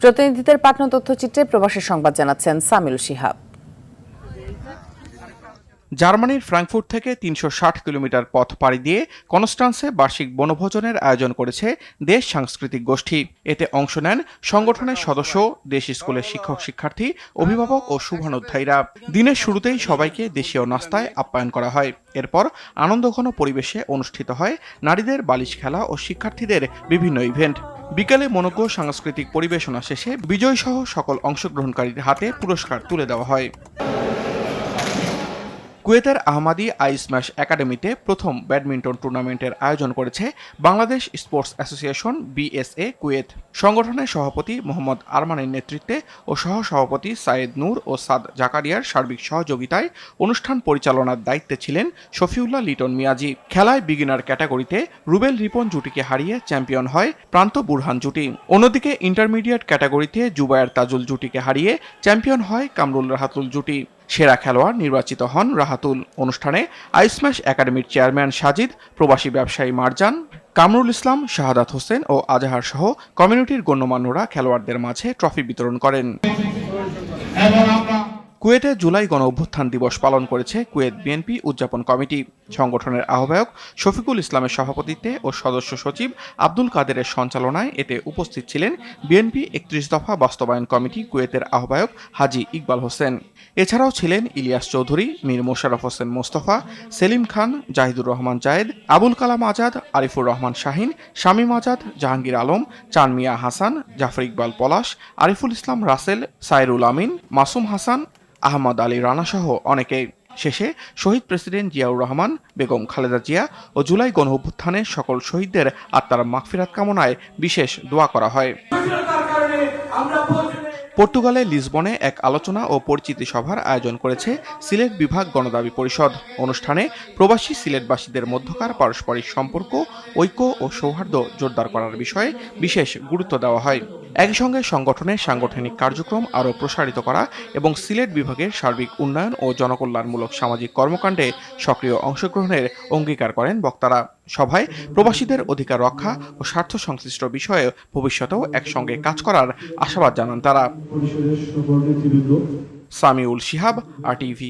প্রতিনিধিদের পাঠানো তথ্যচিত্রে প্রবাসী সংবাদ জানাচ্ছেন সামিউল শিহাব। জার্মানির ফ্রাঙ্কফুর্ট থেকে ৩৬০ কিলোমিটার পথ পাড়ি দিয়ে কনস্টান্সে বার্ষিক বনভোজনের আয়োজন করেছে দেশ সাংস্কৃতিক গোষ্ঠী। এতে অংশ নেন সংগঠনের সদস্য, দেশ স্কুলের শিক্ষক শিক্ষার্থী, অভিভাবক ও শুভানুধ্যায়ীরা। দিনের শুরুতেই সবাইকে দেশীয় নাস্তায় আপ্যায়ন করা হয়। এরপর আনন্দঘন পরিবেশে অনুষ্ঠিত হয় নারীদের বালিশ খেলা ও শিক্ষার্থীদের বিভিন্ন ইভেন্ট। বিকেলে মনোজ্ঞ সাংস্কৃতিক পরিবেশনা শেষে বিজয়সহ সকল অংশগ্রহণকারীর হাতে পুরস্কার তুলে দেওয়া হয়। কুয়েতের আহমাদি আই স্ম্যাশ একাডেমিতে প্রথম ব্যাডমিন্টন টুর্নামেন্টের আয়োজন করেছে Bangladesh sports association BSA Kuwait. সংগঠনের সভাপতি মোহাম্মদ আরমানের নেতৃত্বে ও সহসভাপতি সায়েদ নূর ও সাদ জাকারিয়ার সার্বিক সহযোগিতায় অনুষ্ঠান পরিচালনার দায়িত্বে ছিলেন শফিউল্লাহ লিটন মিয়াজি। খেলায় বিগিনার ক্যাটাগরিতে রুবেল রিপন জুটিকে হারিয়ে চ্যাম্পিয়ন হয় প্রান্ত বুরহান জুটি। অন্যদিকে ইন্টারমিডিয়েট ক্যাটাগরিতে জুবায়ের তাজুল জুটিকে হারিয়ে চ্যাম্পিয়ন হয় কামরুল রাহাতুল জুটি। সেরা খেলোয়াড় নির্বাচিত হন রাহাতুল। অনুষ্ঠানে আইসম্যাশ একাডেমির চেয়ারম্যান সাজিদ, প্রবাসী ব্যবসায়ী মারজান, কামরুল ইসলাম, শাহাদাত হোসেন ও আজাহার সহ কমিউনিটির গণ্যমান্যরা খেলোয়াড়দের মাঝে ট্রফি বিতরণ করেন। কুয়েতে জুলাই গণ অভ্যুত্থান দিবস পালন করেছে কুয়েত বিএনপি উদযাপন কমিটি। সংগঠনের আহ্বায়ক শফিকুল ইসলামের সভাপতিত্বে ও সদস্য সচিব আব্দুল কাদেরের সঞ্চালনায় এতে উপস্থিত ছিলেন বিএনপি ৩১ দফা বাস্তবায়ন কমিটি কুয়েতের আহ্বায়ক হাজী ইকবাল হোসেন। এছাড়াও ছিলেন ইলিয়াস চৌধুরী, মীর মোশাররফ হোসেন মোস্তফা, সেলিম খান, জাহিদুর রহমান জায়েদ, আবুল কালাম আজাদ, আরিফুর রহমান শাহিন, শামীম আজাদ, জাহাঙ্গীর আলম, চান মিয়া হাসান, জাফর ইকবাল পলাশ, আরিফুল ইসলাম রাসেল, সাইরুল আমিন, মাসুম হাসান, আহমদ আলী রানা সহ অনেকে। শেষে শহীদ প্রেসিডেন্ট জিয়াউর রহমান, বেগম খালেদা জিয়া ও জুলাই গণ অভ্যুত্থানের সকল শহীদদের আত্মার মাগফিরাত কামনায় বিশেষ দোয়া করা হয়। পর্তুগালের লিসবনে এক আলোচনা ও পরিচিতি সভার আয়োজন করেছে সিলেট বিভাগ গণদাবি পরিষদ। অনুষ্ঠানে প্রবাসী সিলেটবাসীদের মধ্যকার পারস্পরিক সম্পর্ক, ঐক্য ও সৌহার্দ্য জোরদার করার বিষয়ে বিশেষ গুরুত্ব দেওয়া হয়। একই সঙ্গে সংগঠনের সাংগঠনিক কার্যক্রম আরও প্রসারিত করা এবং সিলেট বিভাগের সার্বিক উন্নয়ন ও জনকল্যাণমূলক সামাজিক কর্মকাণ্ডে সক্রিয় অংশগ্রহণের অঙ্গীকার করেন বক্তারা। সভায় প্রবাসীদের অধিকার রক্ষা ও স্বার্থ সংশ্লিষ্ট বিষয়ে ভবিষ্যতেও একসঙ্গে কাজ করার আশাবাদ জানান তারা। সামিউল শিহাব, RTV।